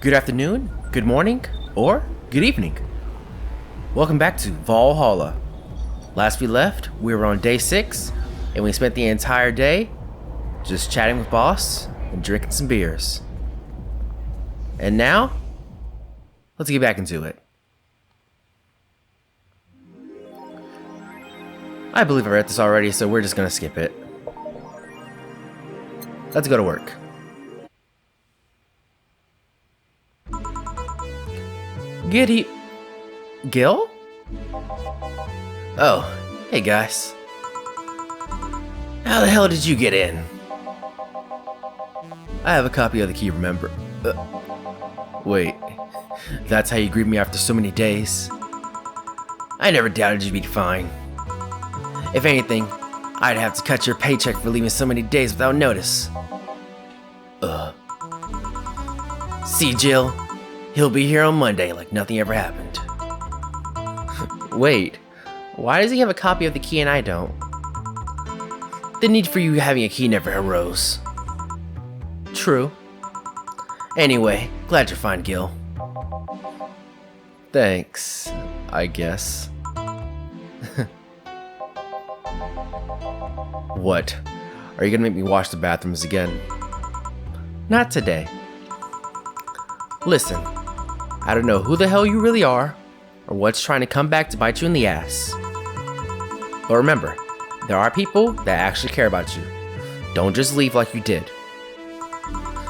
Good afternoon, good morning, or good evening. Welcome back to Valhalla. Last we left, we were on day 6, and we spent the entire day just chatting with Boss and drinking some beers. And now, let's get back into it. I believe I read this already, so we're just gonna skip it. Let's go to work. Gil? Oh, hey guys. How the hell did you get in? I have a copy of the key, remember? Wait, that's how you greet me after so many days? I never doubted you'd be fine. If anything, I'd have to cut your paycheck for leaving so many days without notice. See Jill? He'll be here on Monday like nothing ever happened. Wait, why does he have a copy of the key and I don't? The need for you having a key never arose. True. Anyway, glad you're fine, Gil. Thanks, I guess. What? Are you gonna make me wash the bathrooms again? Not today. Listen, I don't know who the hell you really are, or what's trying to come back to bite you in the ass. But remember, there are people that actually care about you. Don't just leave like you did.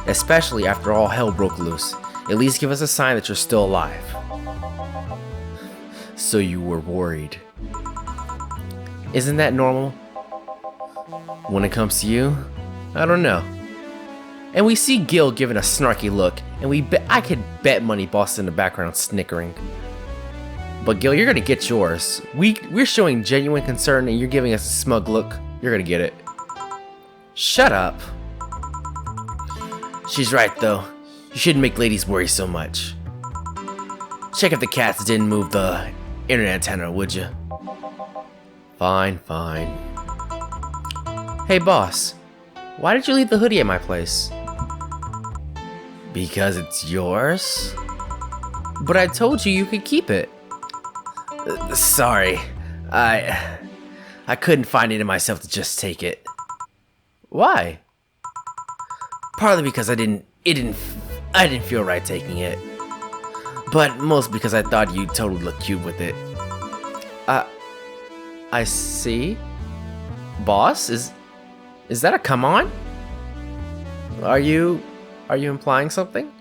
Especially after all hell broke loose. At least give us a sign that you're still alive. So you were worried. Isn't that normal? When it comes to you, I don't know. And we see Gil giving a snarky look, and I could bet money Boss in the background snickering. But Gil, you're gonna get yours. We're showing genuine concern, and you're giving us a smug look. You're gonna get it. Shut up. She's right though. You shouldn't make ladies worry so much. Check if the cats didn't move the internet antenna, would you? Fine. Hey boss, why did you leave the hoodie at my place? Because it's yours? But I told you could keep it. Sorry, I couldn't find it in myself to just take it. Why? Partly because I didn't feel right taking it. But mostly because I thought you'd totally look cute with it. I see. Boss, is that a come on? Are you implying something?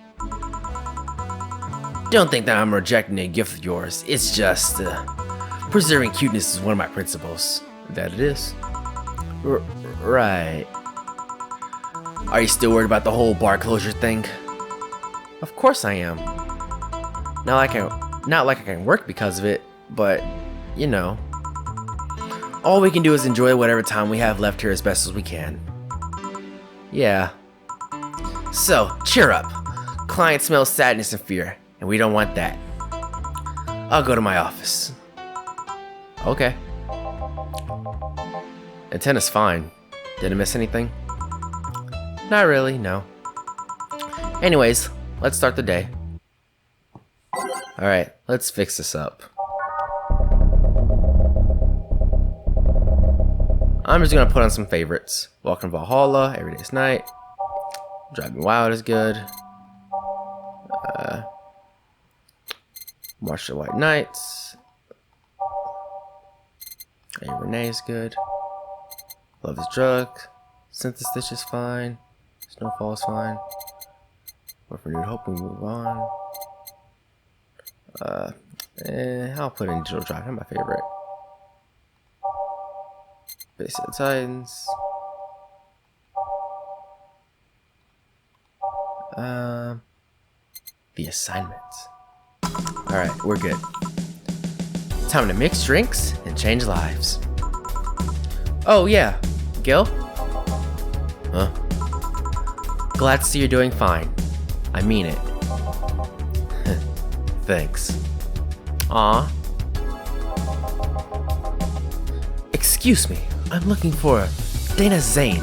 Don't think that I'm rejecting a gift of yours. It's just preserving cuteness is one of my principles. That it is. Right. Are you still worried about the whole bar closure thing? Of course I am. Not like I can work because of it, but you know. All we can do is enjoy whatever time we have left here as best as we can. Yeah. So, cheer up. Client smells sadness and fear, and we don't want that. I'll go to my office. Okay. Antenna's fine. Didn't miss anything? Not really, no. Anyways, let's start the day. Alright, let's fix this up. I'm just gonna put on some favorites. Welcome to Valhalla, Every Day's Night. Drive Me Wild is good. March the White Nights. Hey, Renee is good. Love is Drug. Synthesis is fine. Snowfall is fine. With Renewed Hope we move on. I'll put in Digital Drive, not my favorite. Base of the Titans. The Assignment. Alright, we're good. Time to mix drinks and change lives. Oh yeah, Gil? Huh? Glad to see you're doing fine. I mean it. Thanks. Aw. Excuse me, I'm looking for Dana Zane.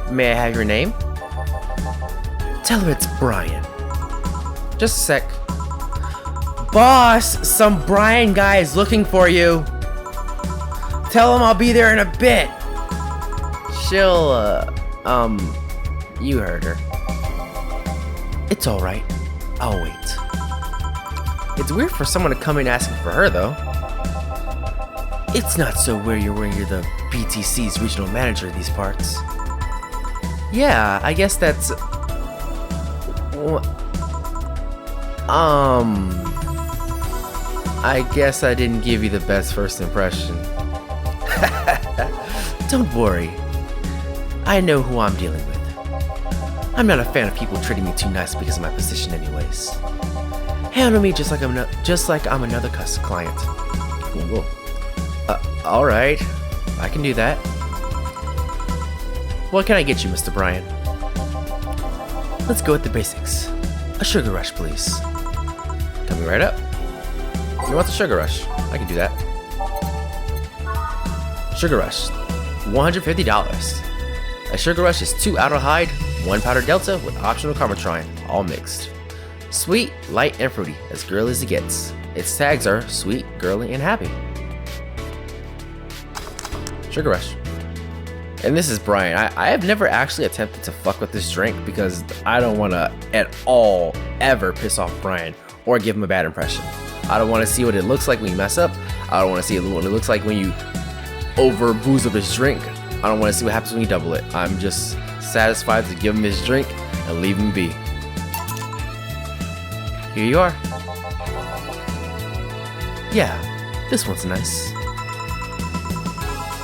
May I have your name? Tell her it's Brian. Just a sec. Boss, some Brian guy is looking for you. Tell him I'll be there in a bit. She'll, you heard her. It's alright. I'll wait. It's weird for someone to come in asking for her, though. It's not so weird when you're the BTC's regional manager of these parts. Yeah, I guess that's... I guess I didn't give you the best first impression. Don't worry. I know who I'm dealing with. I'm not a fan of people treating me too nice because of my position anyways. Handle me just like I'm another client. Cool. Alright. I can do that. What can I get you, Mr. Brian? Let's go with the basics. A sugar rush, please. Coming right up. You want the sugar rush? I can do that. Sugar rush. $150. A sugar rush is 2 outer hide, 1 powder delta with optional carbotrine, all mixed. Sweet, light, and fruity, as girly as it gets. Its tags are sweet, girly, and happy. Sugar rush. And this is Brian. I have never actually attempted to fuck with this drink because I don't want to at all ever piss off Brian or give him a bad impression. I don't want to see what it looks like when you mess up. I don't want to see what it looks like when you over booze up his drink. I don't want to see what happens when you double it. I'm just satisfied to give him his drink and leave him be. Here you are. Yeah, this one's nice.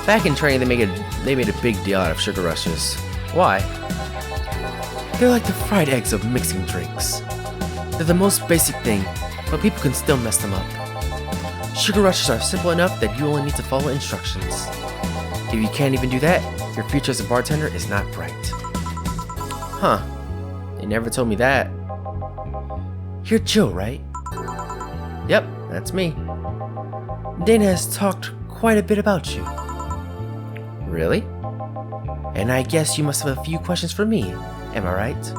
Back in training, they made a big deal out of sugar rushes. Why? They're like the fried eggs of mixing drinks. They're the most basic thing, but people can still mess them up. Sugar rushes are simple enough that you only need to follow instructions. If you can't even do that, your future as a bartender is not bright. Huh. They never told me that. You're Joe, right? Yep, that's me. Dana has talked quite a bit about you. Really? And I guess you must have a few questions for me, am I right?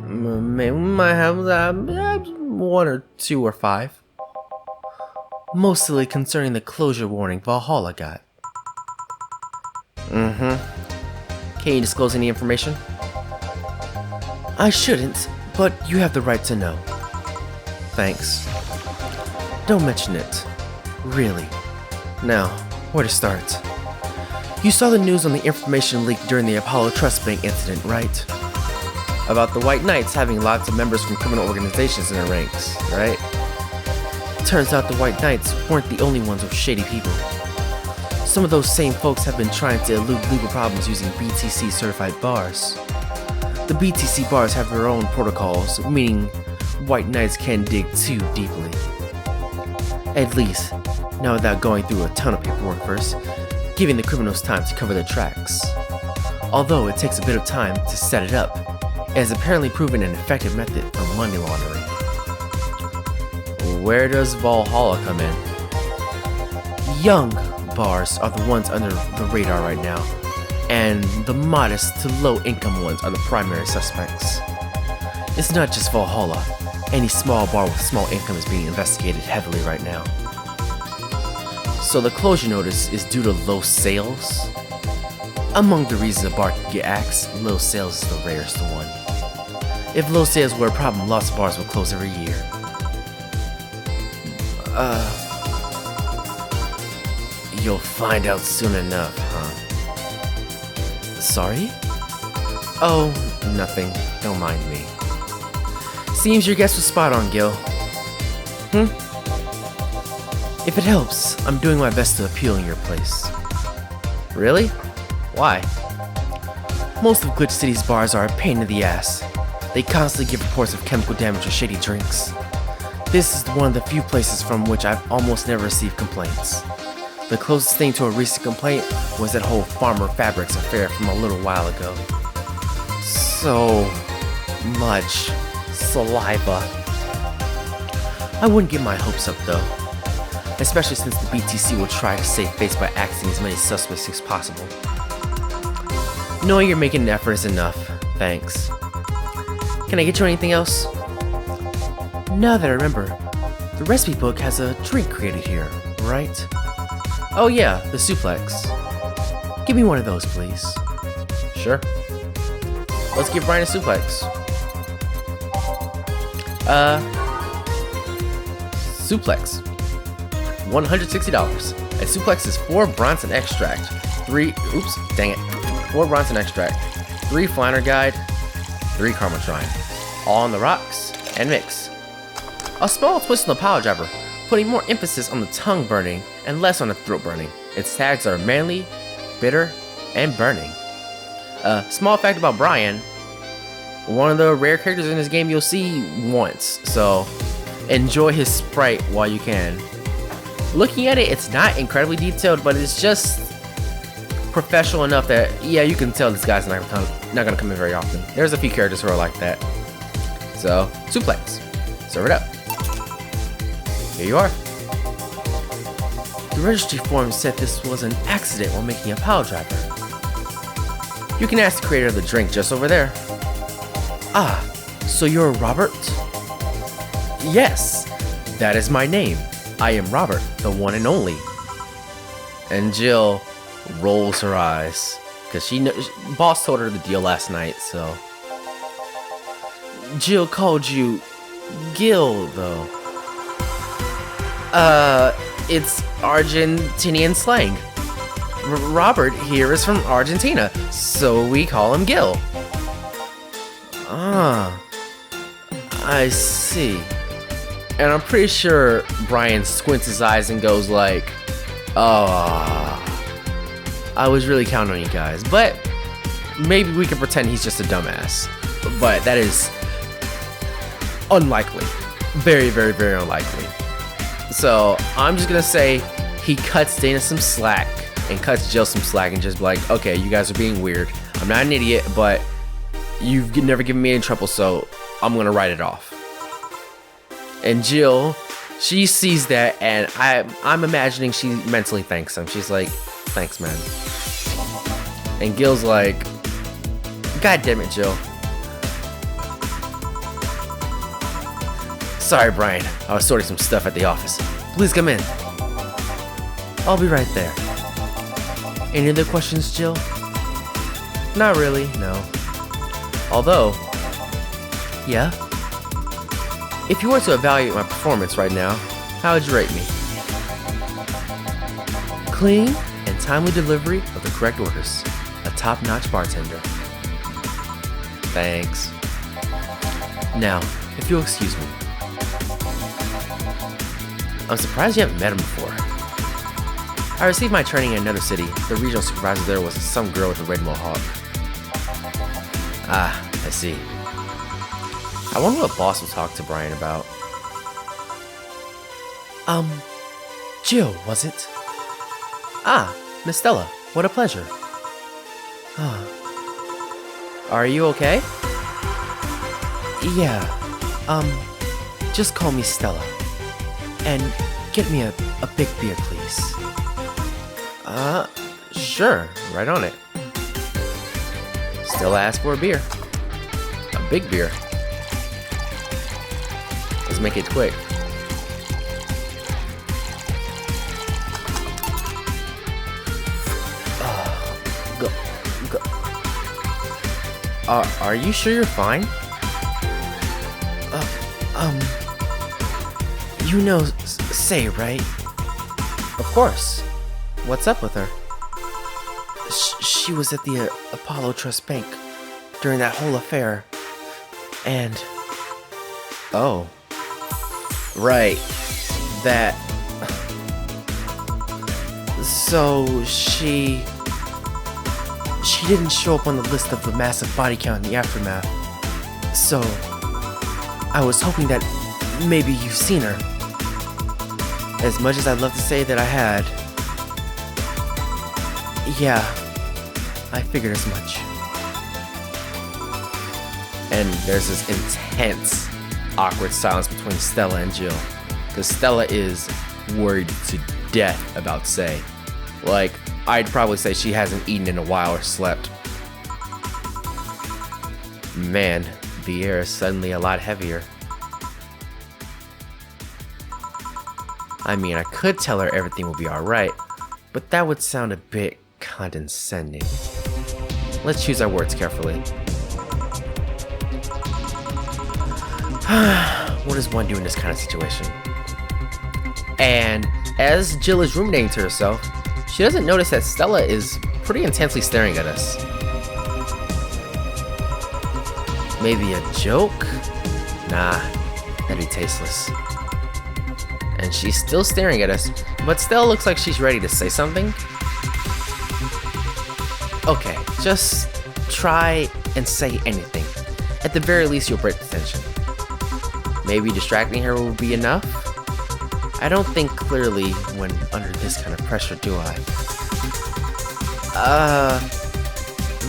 Might have 1 or 2 or 5. Mostly concerning the closure warning Valhalla got. Can you disclose any information? I shouldn't, but you have the right to know. Thanks. Don't mention it. Really. Now, where to start? You saw the news on the information leaked during the Apollo Trust Bank incident, right? About the White Knights having lots of members from criminal organizations in their ranks, right? Turns out the White Knights weren't the only ones with shady people. Some of those same folks have been trying to elude legal problems using BTC certified bars. The BTC bars have their own protocols, meaning White Knights can dig too deeply. At least, not without going through a ton of paperwork first, giving the criminals time to cover their tracks. Although it takes a bit of time to set it up, it has apparently proven an effective method for money laundering. Where does Valhalla come in? Young bars are the ones under the radar right now, and the modest to low income ones are the primary suspects. It's not just Valhalla. Any small bar with small income is being investigated heavily right now. So the closure notice is due to low sales? Among the reasons a bar can get axed, low sales is the rarest one. If low sales were a problem, lots of bars would close every year. You'll find out soon enough, huh? Sorry? Oh, nothing. Don't mind me. Seems your guess was spot on, Gil. If it helps, I'm doing my best to appeal in your place. Really? Why? Most of Glitch City's bars are a pain in the ass. They constantly give reports of chemical damage or shady drinks. This is one of the few places from which I've almost never received complaints. The closest thing to a recent complaint was that whole Farmer Fabrics affair from a little while ago. So much saliva. I wouldn't get my hopes up though, especially since the BTC will try to save face by axing as many suspects as possible. Knowing you're making an effort is enough, thanks. Can I get you anything else? Now that I remember, the recipe book has a drink created here, right? Oh yeah, the suplex. Give me one of those, please. Sure. Let's give Brian a suplex. Suplex. $160. A suplex is 4 Bronson extract, 4 Bronson extract, 3 Flanner Guide, 3 Carmotrine, all on the rocks, and mix. A small twist on the pile driver, putting more emphasis on the tongue burning and less on the throat burning. Its tags are manly, bitter, and burning. Small fact about Brian, one of the rare characters in this game you'll see once, so enjoy his sprite while you can. Looking at it, it's not incredibly detailed, but it's just professional enough that, yeah, you can tell this guy's not gonna come in very often. There's a few characters who are like that. So, suplex. Serve it up. Here you are. The registry form said this was an accident while making a pile driver. You can ask the creator of the drink just over there. Ah, so you're Robert? Yes, that is my name. I am Robert, the one and only. And Jill rolls her eyes, because she knows, boss told her the deal last night, so. Jill called you Gil, though. It's Argentinian slang. Robert here is from Argentina, so we call him Gil. Ah, I see. And I'm pretty sure Brian squints his eyes and goes like, oh, I was really counting on you guys. But maybe we can pretend he's just a dumbass. But that is unlikely. Very, very, very unlikely. So I'm just gonna say he cuts Dana some slack and cuts Jill some slack and just be like, okay, you guys are being weird. I'm not an idiot, but you've never given me any trouble, so I'm gonna write it off. And Jill, she sees that, and I'm imagining she mentally thanks him. She's like, thanks, man. And Gil's like, God damn it, Jill. Sorry, Brian. I was sorting some stuff at the office. Please come in. I'll be right there. Any other questions, Jill? Not really, no. Although, yeah? If you were to evaluate my performance right now, how would you rate me? Clean and timely delivery of the correct orders. A top-notch bartender. Thanks. Now, if you'll excuse me. I'm surprised you haven't met him before. I received my training in another city. The regional supervisor there was some girl with a red mohawk. Ah, I see. I wonder what boss will talk to Brian about. Jill, was it? Ah, Miss Stella, what a pleasure. Are you okay? Yeah, just call me Stella. And get me a big beer, please. Sure, right on it. Stella asked for a beer. A big beer. Let's make it quick. Go. Are you sure you're fine? You know Say, right? Of course. What's up with her? She was at the Apollo Trust Bank during that whole affair. And... oh. Right. That... so she didn't show up on the list of the massive body count in the aftermath. So I was hoping that maybe you've seen her. As much as I'd love to say that I had. Yeah, I figured as much. And there's this intense, awkward silence between Stella and Jill. Because Stella is worried to death about Say. Like, I'd probably say she hasn't eaten in a while or slept. Man, The air is suddenly a lot heavier. I mean, I could tell her everything will be alright, but that would sound a bit condescending. Let's choose our words carefully. What does one do in this kind of situation? And as Jill is ruminating to herself, she doesn't notice that Stella is pretty intensely staring at us. Maybe a joke? Nah, that'd be tasteless. And she's still staring at us, but Stella looks like she's ready to say something. Okay, just try and say anything. At the very least, you'll break the tension. Maybe distracting her will be enough? I don't think clearly when under this kind of pressure, do I?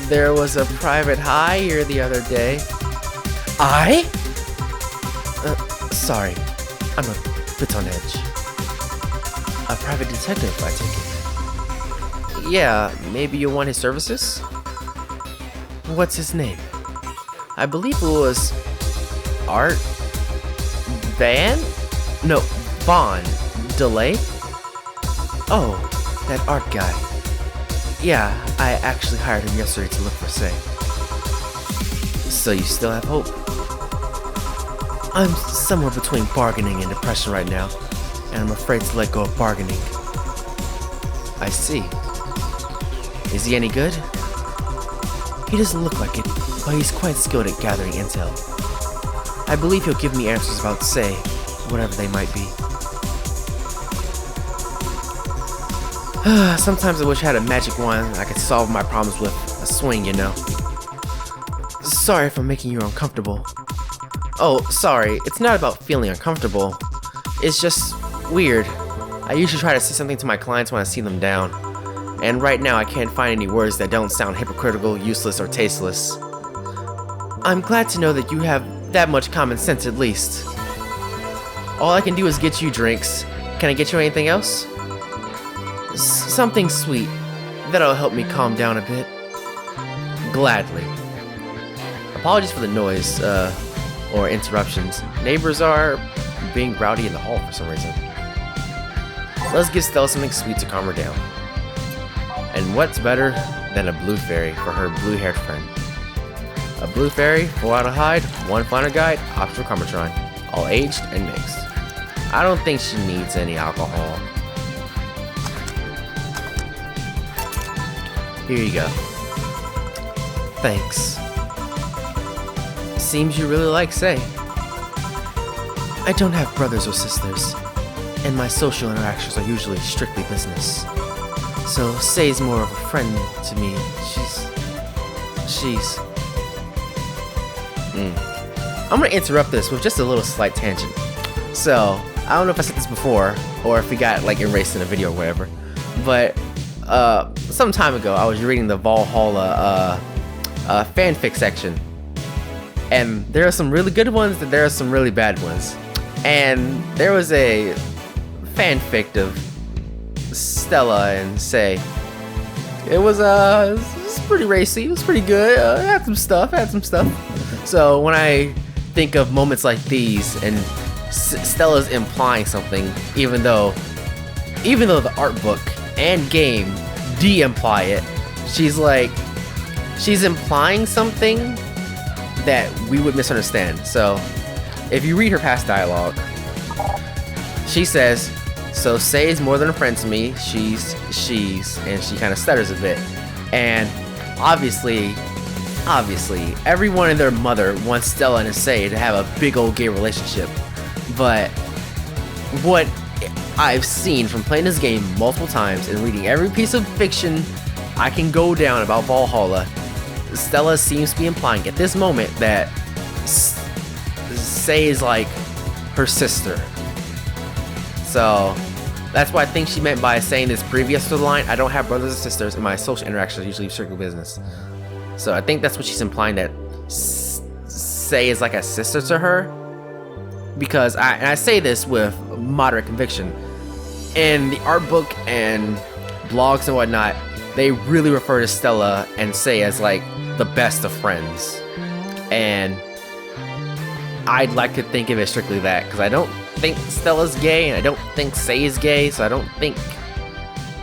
There was a private hire here the other day. Sorry, I'm a bit on edge. A private detective, I take it. Yeah, maybe you want his services? What's his name? I believe it was Art Bond Delay? Oh, that art guy. Yeah, I actually hired him yesterday to look for Say. So you still have hope? I'm somewhere between bargaining and depression right now, and I'm afraid to let go of bargaining. I see. Is he any good? He doesn't look like it, but he's quite skilled at gathering intel. I believe he'll give me answers about Say, whatever they might be. Sometimes I wish I had a magic wand I could solve my problems with a swing, you know. Sorry if I'm making you uncomfortable. Oh, sorry, it's not about feeling uncomfortable. It's just weird. I usually try to say something to my clients when I see them down. And right now I can't find any words that don't sound hypocritical, useless, or tasteless. I'm glad to know that you have that much common sense at least. All I can do is get you drinks. Can I get you anything else? Something sweet. That'll help me calm down a bit. Gladly. Apologies for the noise, or interruptions. Neighbors are being rowdy in the hall for some reason. Let's give Stella something sweet to calm her down. And what's better than a blue fairy for her blue-haired friend? A blue fairy, 4 out of hide, 1 finer guide, optional Carmatron, all aged and mixed. I don't think she needs any alcohol. Here you go. Thanks. Seems you really like Say. I don't have brothers or sisters, and my social interactions are usually strictly business. So Say's more of a friend to me. She's... I'm gonna interrupt this with just a little slight tangent. So, I don't know if I said this before, or if we got like erased in a video or whatever, but some time ago I was reading the Valhalla fanfic section, and there are some really good ones and there are some really bad ones. And there was a fanfic of Stella and Say. It was pretty racy. It was pretty good. It had some stuff. So when I think of moments like these and Stella's implying something, even though the art book and game de-imply it, she's implying something that we would misunderstand. So if you read her past dialogue, she says, so Say is more than a friend to me, she's, and she kind of stutters a bit. And obviously, everyone and their mother wants Stella and Say to have a big old gay relationship. But what I've seen from playing this game multiple times and reading every piece of fiction I can go down about Valhalla, Stella seems to be implying at this moment that Say is like her sister. So that's what I think she meant by saying this previous to the line, I don't have brothers and sisters and my social interactions are usually strictly business. So I think that's what she's implying, that Say is like a sister to her. Because I say this with moderate conviction. In the art book and blogs and whatnot, they really refer to Stella and Say as like the best of friends. And I'd like to think of it strictly that, because I don't think Stella's gay, and I don't think Say is gay, so I don't think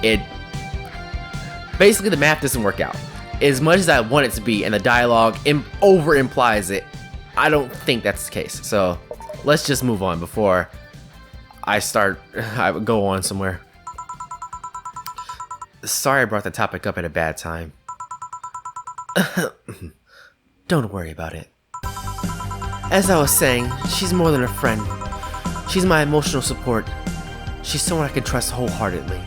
it... Basically, the math doesn't work out. As much as I want it to be, and the dialogue over-implies it, I don't think that's the case. So, let's just move on before I go on somewhere. Sorry I brought the topic up at a bad time. Don't worry about it. As I was saying, she's more than a friend. She's my emotional support. She's someone I can trust wholeheartedly.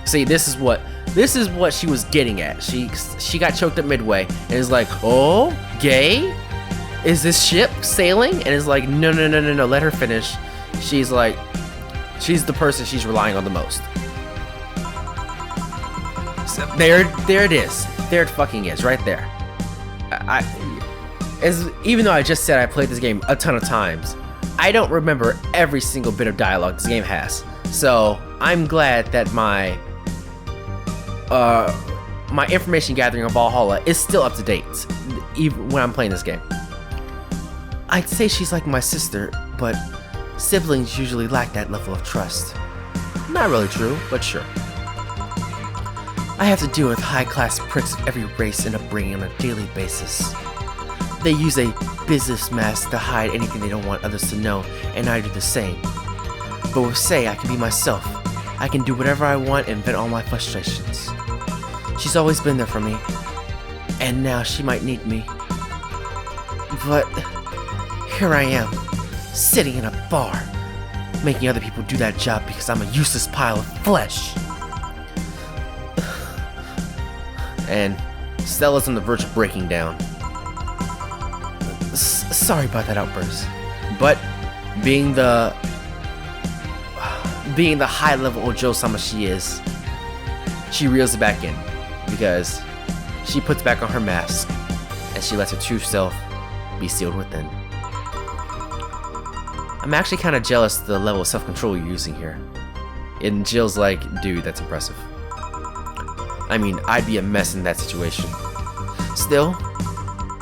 See, this is what she was getting at. She got choked up midway and is like, "Oh, gay? Is this ship sailing?" And is like, "No, let her finish." She's like, she's the person she's relying on the most. So there it is. There it fucking is, right there. Even though I just said I played this game a ton of times, I don't remember every single bit of dialogue this game has. So I'm glad that my information gathering of Valhalla is still up to date, even when I'm playing this game. I'd say she's like my sister, but siblings usually lack that level of trust. Not really true, but sure. I have to deal with high-class pricks of every race and upbringing on a daily basis. They use a business mask to hide anything they don't want others to know, and I do the same. But with Say, I can be myself. I can do whatever I want and vent all my frustrations. She's always been there for me, and now she might need me. But here I am, sitting in a bar, making other people do that job because I'm a useless pile of flesh. And Stella's on the verge of breaking down. Sorry about that outburst, but being the high-level Ojo-sama she is, she reels it back in because she puts back on her mask and she lets her true self be sealed within. I'm actually kind of jealous of the level of self-control you're using here. And Jill's like, dude, that's impressive. I mean, I'd be a mess in that situation. Still,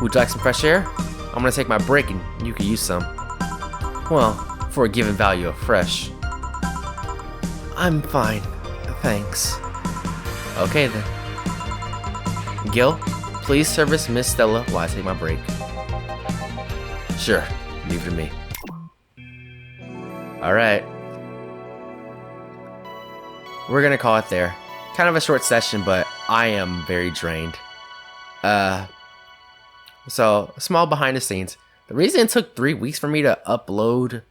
would you like some fresh air? I'm gonna take my break and you can use some. Well, for a given value of fresh. I'm fine, thanks. Okay then. Gil, please service Miss Stella while I take my break. Sure, leave it to me. Alright. We're gonna call it there. Kind of a short session, but I am very drained. So, small behind the scenes. The reason it took 3 weeks for me to upload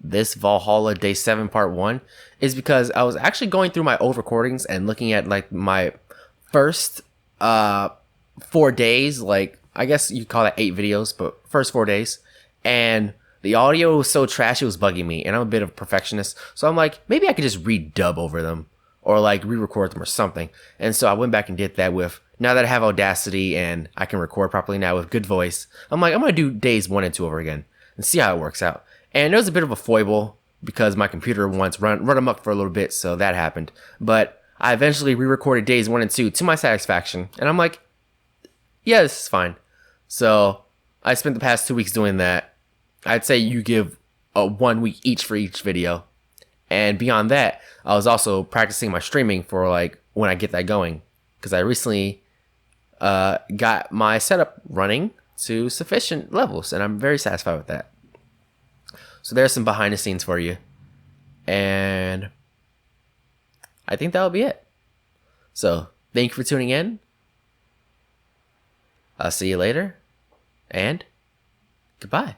this Valhalla Day 7 Part 1 is because I was actually going through my old recordings and looking at like my first 4 days, like I guess you call that 8 videos, but first 4 days. And the audio was so trash it was bugging me, and I'm a bit of a perfectionist. So I'm like, maybe I could just redub over them or like re-record them or something. And so I went back and did that with, now that I have Audacity and I can record properly now with good voice, I'm like, I'm gonna do days 1 and 2 over again and see how it works out. And it was a bit of a foible because my computer once run amok for a little bit, so that happened. But I eventually re-recorded days 1 and 2 to my satisfaction, and I'm like, yeah, this is fine. So I spent the past 2 weeks doing that. I'd say you give 1 week each for each video. And beyond that, I was also practicing my streaming for like when I get that going, because I recently got my setup running to sufficient levels, and I'm very satisfied with that. So there's some behind the scenes for you, and I think that'll be it. So thank you for tuning in. I'll see you later, and goodbye.